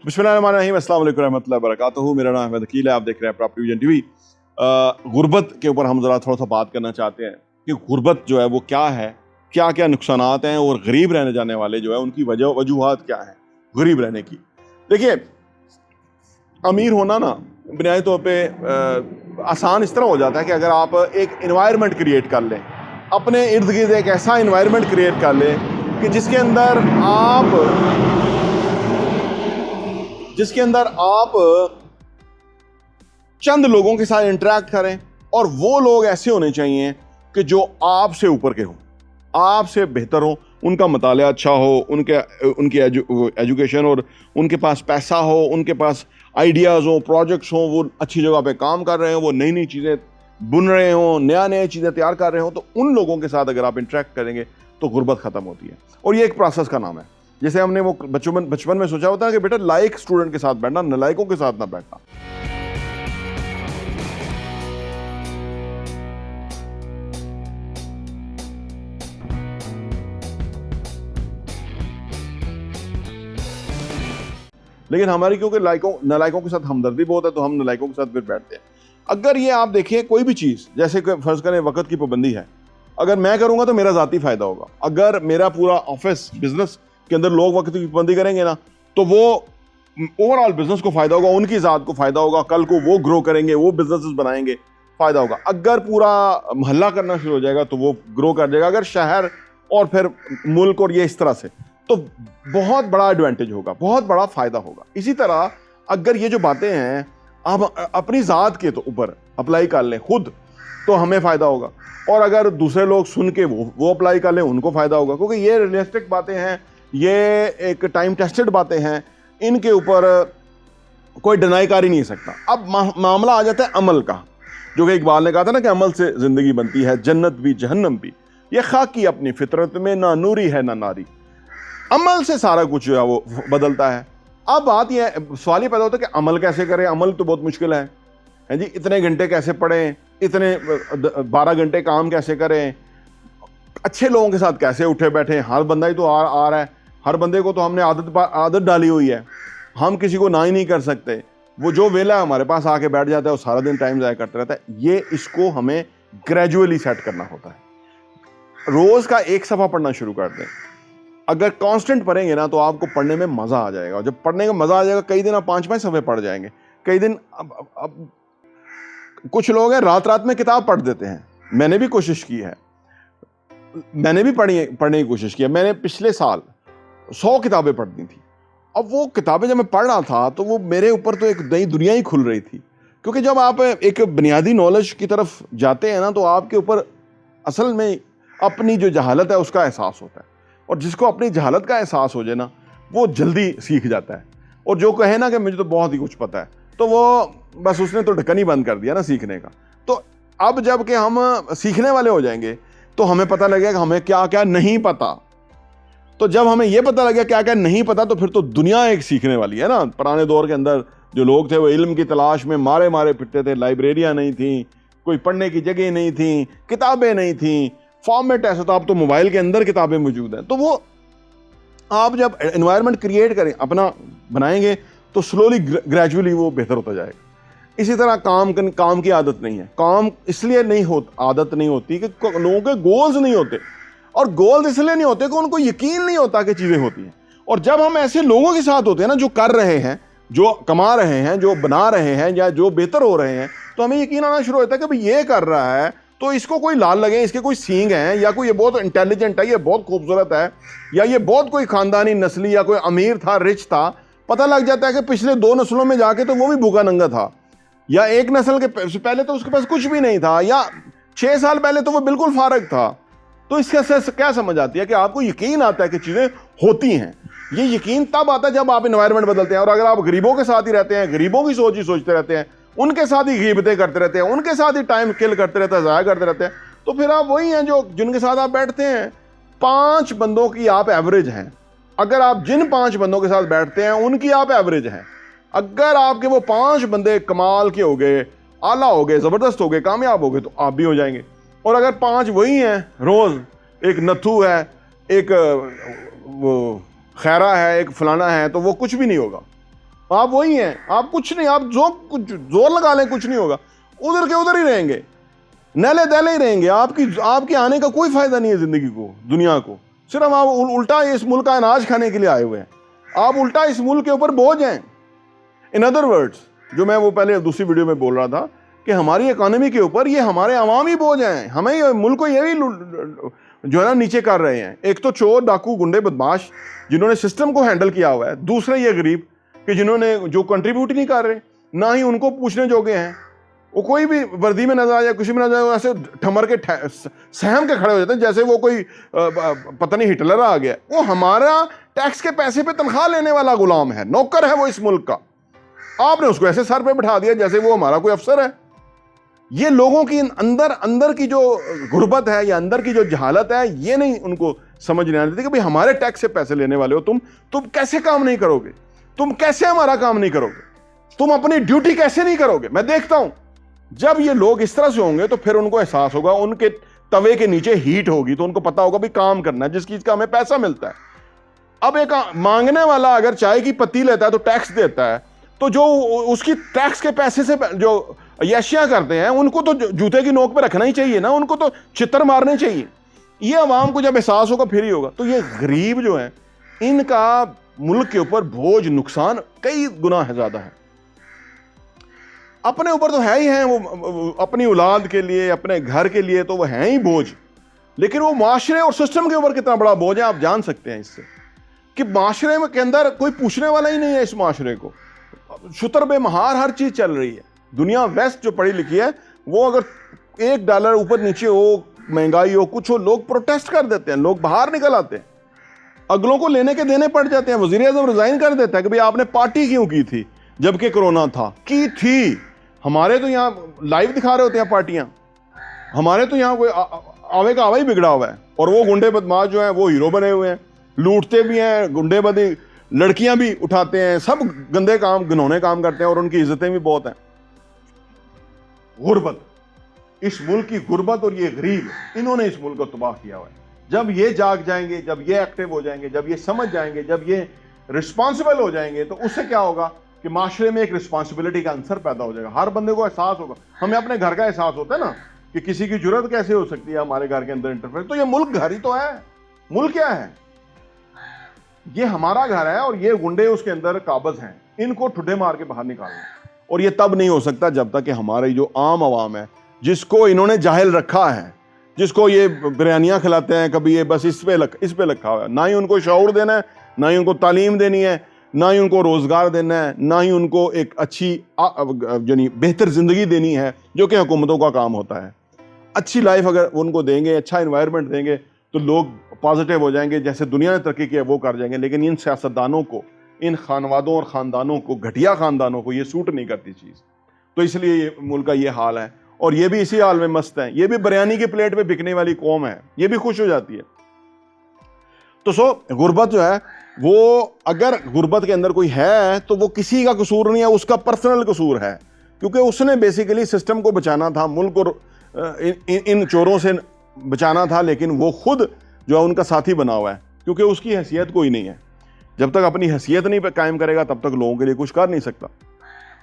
बिस्मिल्लाहिर्रहमानिर्रहीम, अस्सलाम वालेकुम रहमतुल्लाहि व बरकातुहू। मेरा नाम अहमद अकील है, आप देख रहे हैं प्रॉपर्टी विजन टीवी। गुर्बत के ऊपर हम ज़रा थोड़ा सा बात करना चाहते हैं कि गुर्बत जो है वो क्या है, क्या क्या नुकसानात हैं और गरीब रहने जाने वाले जो है उनकी वजूहात क्या हैं गरीब रहने की। देखिए, अमीर होना ना बुनियादी तौर पे आसान इस तरह हो जाता है कि अगर आप एक इन्वायरमेंट क्रिएट कर लें, अपने इर्द गिर्द एक ऐसा इन्वायरमेंट क्रिएट कर लें कि जिसके अंदर आप चंद लोगों के साथ इंटरेक्ट करें और वो लोग ऐसे होने चाहिए कि जो आपसे ऊपर के हों, आपसे बेहतर हो, उनका मताला अच्छा हो, उनकी एजुकेशन और उनके पास पैसा हो, उनके पास आइडियाज़ हो, प्रोजेक्ट्स हों, वो अच्छी जगह पे काम कर रहे हो, वो नई नई चीज़ें बुन रहे हों, नया चीज़ें तैयार कर रहे हो, तो उन लोगों के साथ अगर आप इंटरेक्ट करेंगे तो गुर्बत ख़त्म होती है। और ये एक प्रोसेस का नाम है। जैसे हमने वो बचपन में सोचा होता है कि बेटा लायक स्टूडेंट के साथ बैठना, नालायकों के साथ ना बैठना। लेकिन हमारी क्योंकि नालायकों के साथ हमदर्दी बहुत है तो हम नालायकों के साथ फिर बैठते हैं। अगर ये आप देखिए कोई भी चीज़, जैसे फर्ज करें वक्त की पाबंदी है, अगर मैं करूंगा तो मेरा ज़ाती फ़ायदा होगा। अगर मेरा पूरा ऑफिस बिजनेस के अंदर लोग वक्त की पाबंदी करेंगे ना, तो वो ओवरऑल बिजनेस को फ़ायदा होगा, उनकी ज़ात को फ़ायदा होगा, कल को वो ग्रो करेंगे, वो बिजनेस बनाएंगे, फ़ायदा होगा। अगर पूरा मोहल्ला करना शुरू हो जाएगा तो वो ग्रो कर जाएगा, अगर शहर और फिर मुल्क और ये इस तरह से, तो बहुत बड़ा एडवांटेज होगा, बहुत बड़ा फ़ायदा होगा। इसी तरह अगर ये जो बातें हैं आप अपनी ज़ात के तो ऊपर अप्लाई कर लें खुद, तो हमें फ़ायदा होगा, और अगर दूसरे लोग सुन के वो अप्लाई कर लें, उनको फ़ायदा होगा, क्योंकि ये रियलिस्टिक बातें हैं, ये एक टाइम टेस्टेड बातें हैं, इनके ऊपर कोई डिनाई कर ही नहीं सकता। अब मामला आ जाता है अमल का, जो कि इकबाल ने कहा था ना कि अमल से ज़िंदगी बनती है जन्नत भी जहन्नम भी, ये खाकी अपनी फितरत में ना नूरी है ना नारी। अमल से सारा कुछ जो है वो बदलता है। अब बात यह सवाल ये पैदा होता है कि अमल कैसे करें। अमल तो बहुत मुश्किल है जी। इतने घंटे कैसे पढ़ें, इतने 12 घंटे काम कैसे करें, अच्छे लोगों के साथ कैसे उठे बैठे। हर बंदा ही तो आ रहा है, हर बंदे को तो हमने आदत डाली हुई है, हम किसी को ना ही नहीं कर सकते। वो जो वेला हमारे पास आके बैठ जाता है, वो सारा दिन टाइम ज़ाया करता रहता है। ये इसको हमें ग्रेजुअली सेट करना होता है। रोज़ का एक सफ़ा पढ़ना शुरू कर दें। अगर कांस्टेंट पढ़ेंगे ना तो आपको पढ़ने में मज़ा आ जाएगा। जब पढ़ने का मज़ा आ जाएगा, कई दिन आप 5-5 सफ़े पढ़ जाएंगे। कई दिन अब कुछ लोग हैं रात में किताब पढ़ देते हैं। मैंने भी कोशिश की है, मैंने भी पढ़ने की कोशिश की है। मैंने पिछले साल 100 किताबें पढ़ दी थी। अब वो किताबें जब मैं पढ़ रहा था तो वो मेरे ऊपर तो एक नई दुनिया ही खुल रही थी, क्योंकि जब आप एक बुनियादी नॉलेज की तरफ जाते हैं ना, तो आपके ऊपर असल में अपनी जो जहालत है उसका एहसास होता है। और जिसको अपनी जहालत का एहसास हो जाए ना, वो जल्दी सीख जाता है। और जो कहे ना कि मुझे तो बहुत ही कुछ पता है, तो वो बस उसने तो ढक्कन ही बंद कर दिया ना सीखने का। तो अब जब कि हम सीखने वाले हो जाएंगे तो हमें पता लगेगा कि हमें क्या क्या नहीं पता। तो जब हमें यह पता लगे क्या क्या नहीं पता, तो फिर तो दुनिया एक सीखने वाली है ना। पुराने दौर के अंदर जो लोग थे वो इल्म की तलाश में मारे फिरते थे। लाइब्रेरियाँ नहीं थी, कोई पढ़ने की जगह नहीं थी, किताबें नहीं थी, फॉर्मेट ऐसा था। अब तो मोबाइल के अंदर किताबें मौजूद हैं। तो वो आप जब एनवायरनमेंट क्रिएट करें, अपना बनाएंगे, तो स्लोली ग्रेजुअली वो बेहतर होता जाएगा। इसी तरह काम की आदत नहीं है। काम इसलिए आदत नहीं होती कि लोगों के गोल्स नहीं होते, और गोल्स इसलिए नहीं होते कि उनको यकीन नहीं होता कि चीज़ें होती हैं। और जब हम ऐसे लोगों के साथ होते हैं ना, जो कर रहे हैं, जो कमा रहे हैं, जो बना रहे हैं, या जो बेहतर हो रहे हैं, तो हमें यकीन आना शुरू होता है कि भाई ये कर रहा है तो इसको कोई लाल लगे, इसके कोई सींग हैं, या कोई ये बहुत इंटेलिजेंट है, ये बहुत खूबसूरत है, या ये बहुत कोई खानदानी नस्ली या कोई अमीर था, रिच था। पता लग जाता है कि पिछले 2 नस्लों में जाके तो वो भी भूखा नंगा था, या एक नस्ल के पहले तो उसके पास कुछ भी नहीं था, या 6 साल पहले तो वो बिल्कुल फारग था। तो इससे क्या समझ आती है कि आपको यकीन आता है कि चीज़ें होती हैं। ये यकीन तब आता है जब आप एनवायरनमेंट बदलते हैं। और अगर आप गरीबों के साथ ही रहते हैं, गरीबों की सोच ही सोचते रहते हैं, उनके साथ ही गीबतें करते रहते हैं, उनके साथ ही टाइम किल करते रहते हैं, ज़ाया करते रहते हैं, तो फिर आप वही हैं जो जिनके साथ आप बैठते हैं। 5 बंदों की आप एवरेज हैं। अगर आप जिन 5 बंदों के साथ बैठते हैं उनकी आप एवरेज हैं। अगर आपके वो 5 बंदे कमाल के हो गए, आला हो गए, ज़बरदस्त हो गए, कामयाब हो गए, तो आप भी हो जाएंगे। और अगर 5 वही हैं रोज़, एक नथु है, एक वो खैरा है, एक फलाना है, तो वो कुछ भी नहीं होगा। आप वही हैं, आप कुछ नहीं, आप जो कुछ जोर लगा लें कुछ नहीं होगा, उधर के उधर ही रहेंगे, नैले दैले ही रहेंगे। आपके आने का कोई फायदा नहीं है जिंदगी को, दुनिया को। सिर्फ आप उल्टा इस मुल्क का अनाज खाने के लिए आए हुए हैं, आप उल्टा इस मुल्क के ऊपर बोझ हैं। इन अदर वर्ड्स, जो मैं वो पहले दूसरी वीडियो में बोल रहा था कि हमारी इकोनॉमी के ऊपर ये हमारे अवामी बोझ हैं, हमें मुल्क को ये भी जो है ना नीचे कर रहे हैं। एक तो चोर डाकू गुंडे बदमाश जिन्होंने सिस्टम को हैंडल किया हुआ है, दूसरे ये गरीब कि जिन्होंने जो कंट्रीब्यूट ही नहीं कर रहे, ना ही उनको पूछने जोगे हैं। वो कोई भी वर्दी में नजर आ जाए, कुछ भी नजर आ, ऐसे ठमर के सहम के खड़े हो जाते हैं जैसे वो कोई पता नहीं हिटलर आ गया। वो हमारा टैक्स के पैसे पे तनख्वाह लेने वाला गुलाम है, नौकर है वो इस मुल्क का। आपने उसको ऐसे सर पे बिठा दिया जैसे वो हमारा कोई अफसर है। ये लोगों की अंदर की जो गुर्बत है या अंदर की जो जहालत है, ये नहीं उनको समझ नहीं आती कि भाई हमारे टैक्स से पैसे लेने वाले हो तुम कैसे काम नहीं करोगे, तुम कैसे हमारा काम नहीं करोगे, तुम अपनी ड्यूटी कैसे नहीं करोगे। मैं देखता हूं जब ये लोग इस तरह से होंगे तो फिर उनको एहसास होगा, उनके तवे के नीचे हीट होगी तो उनको पता होगा भी काम करना है जिस चीज का हमें पैसा मिलता है। अब एक मांगने वाला अगर चाय की पत्ती लेता है तो टैक्स देता है, तो जो उसकी टैक्स के पैसे से जो यशिया करते हैं उनको तो जूते की नोक पे रखना ही चाहिए ना, उनको तो चित्तर मारने चाहिए। ये अवाम को जब एहसास होगा फिर ही होगा। तो ये गरीब जो है, इनका मुल्क के ऊपर बोझ, नुकसान कई गुना है, ज्यादा है। अपने ऊपर तो है ही है, वो अपनी औलाद के लिए, अपने घर के लिए तो वो है ही बोझ, लेकिन वो माशरे और सिस्टम के ऊपर कितना बड़ा बोझ है आप जान सकते हैं इससे, कि माशरे में के अंदर कोई पूछने वाला ही नहीं है। इस माशरे को शुतर बेमहार हर चीज चल रही है। दुनिया वेस्ट जो पढ़ी लिखी है, वो अगर $1 ऊपर नीचे हो, महंगाई हो, कुछ हो, लोग प्रोटेस्ट कर देते हैं, लोग बाहर निकल आते हैं, अगलों को लेने के देने पड़ जाते हैं। वजीर आज़म रिजाइन कर देता है कि भाई आपने पार्टी क्यों की थी जबकि कोरोना था, की थी। हमारे तो यहाँ लाइव दिखा रहे होते हैं पार्टियां, हमारे तो यहाँ कोई आवे का आवा ही बिगड़ा हुआ है, और वो गुंडे बदमाश जो हैं वो हीरो बने हुए हैं, लूटते भी हैं, गुंडेबदी, लड़कियां भी उठाते हैं, सब गंदे काम, घिनौने काम करते हैं, और उनकी इज्जतें भी बहुत हैं। गुर्बत, इस मुल्क की गुर्बत और ये गरीब, इन्होंने इस मुल्क को तबाह किया हुआ है। जब ये जाग जाएंगे, जब ये एक्टिव हो जाएंगे, जब ये समझ जाएंगे, जब ये रिस्पॉन्सिबल हो जाएंगे, तो उससे क्या होगा कि माशरे में एक रिस्पॉन्सिबिलिटी का अंसर पैदा हो जाएगा। हर बंदे को एहसास होगा। हमें अपने घर का एहसास होता है ना कि किसी की जरूरत कैसे हो सकती है हमारे घर के अंदर इंटरफेयर। तो ये मुल्क घर ही तो है। मुल्क क्या है? ये हमारा घर है, और ये गुंडे उसके अंदर काबज हैं, इनको ठुड्डे मार के बाहर निकालना। और ये तब नहीं हो सकता जब तक कि हमारी जो आम आवाम है, जिसको इन्होंने जाहिल रखा है, जिसको ये बिरयानियां खिलाते हैं, कभी ये बस इस पे रखा हुआ है, ना ही उनको शऊर देना है, ना ही उनको तालीम देनी है, ना ही उनको रोजगार देना है, ना ही उनको एक अच्छी यानी बेहतर जिंदगी देनी है, जो कि हुकूमतों का काम होता है। अच्छी लाइफ अगर उनको देंगे, अच्छा इन्वायरमेंट देंगे, तो लोग पॉजिटिव हो जाएंगे, जैसे दुनिया ने तरक्की की है वो कर जाएंगे। लेकिन इन सियासतदानों को, इन खानवादों और ख़ानदानों को, घटिया ख़ानदानों को ये सूट नहीं करती चीज़। तो इसलिए ये मुल्क का ये हाल है, और ये भी इसी हाल में मस्त है। ये भी बिरयानी की प्लेट पे बिकने वाली कौम है, ये भी खुश हो जाती है। तो गुर्बत जो है, वो अगर गुर्बत के अंदर कोई है तो वो किसी का कसूर नहीं है, उसका पर्सनल कसूर है, क्योंकि उसने बेसिकली सिस्टम को बचाना था, मुल्क को इन चोरों से बचाना था, लेकिन वो खुद जो है उनका साथी बना हुआ है, क्योंकि उसकी हैसियत कोई नहीं है। जब तक अपनी हैसियत नहीं कायम करेगा तब तक लोगों के लिए कुछ कर नहीं सकता।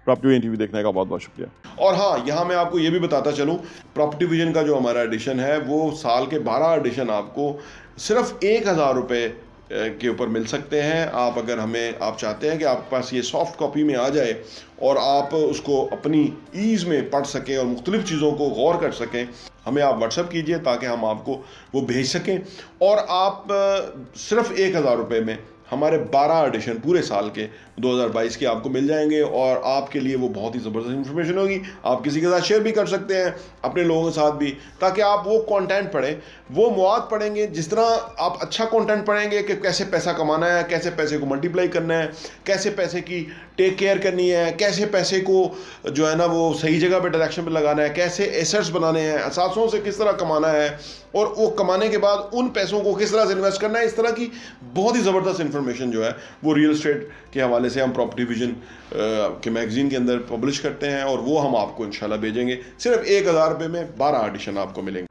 प्रॉपर्टी विजन टीवी देखने का बहुत बहुत शुक्रिया। और हाँ, यहाँ मैं आपको ये भी बताता चलूँ, प्रॉपर्टी विजन का जो हमारा एडिशन है वो साल के 12 एडिशन आपको सिर्फ 1000 रुपये के ऊपर मिल सकते हैं। आप अगर आप चाहते हैं कि आपके पास ये सॉफ्ट कॉपी में आ जाए और आप उसको अपनी ईज़ में पढ़ सकें और मुख्तलिफ़ चीज़ों को गौर कर सकें, हमें आप व्हाट्सएप कीजिए ताकि हम आपको वो भेज सकें। और आप सिर्फ 1000 रुपये में हमारे 12 एडिशन पूरे साल के 2022 के आपको मिल जाएंगे, और आपके लिए वो बहुत ही ज़बरदस्त इन्फॉर्मेशन होगी। आप किसी के साथ शेयर भी कर सकते हैं, अपने लोगों के साथ भी, ताकि आप वो कंटेंट पढ़ें, वो मवाद पढ़ेंगे। जिस तरह आप अच्छा कंटेंट पढ़ेंगे कि कैसे पैसा कमाना है, कैसे पैसे को मल्टीप्लाई करना है, कैसे पैसे की टेक केयर करनी है, कैसे पैसे को जो है ना वो सही जगह पे डायरेक्शन पे लगाना है, कैसे एसेट्स बनाने हैं, असासों से किस तरह कमाना है, और वो कमाने के बाद उन पैसों को किस तरह से इन्वेस्ट करना है, इस तरह की बहुत ही ज़बरदस्त इन्फॉर्मेशन जो है वो रियल एस्टेट के हवाले से हम प्रॉपर्टी विजन के मैगजीन के अंदर पब्लिश करते हैं, और वो हम आपको इंशाल्लाह भेजेंगे। सिर्फ 1000 रुपये में 12 एडिशन आपको मिलेंगे।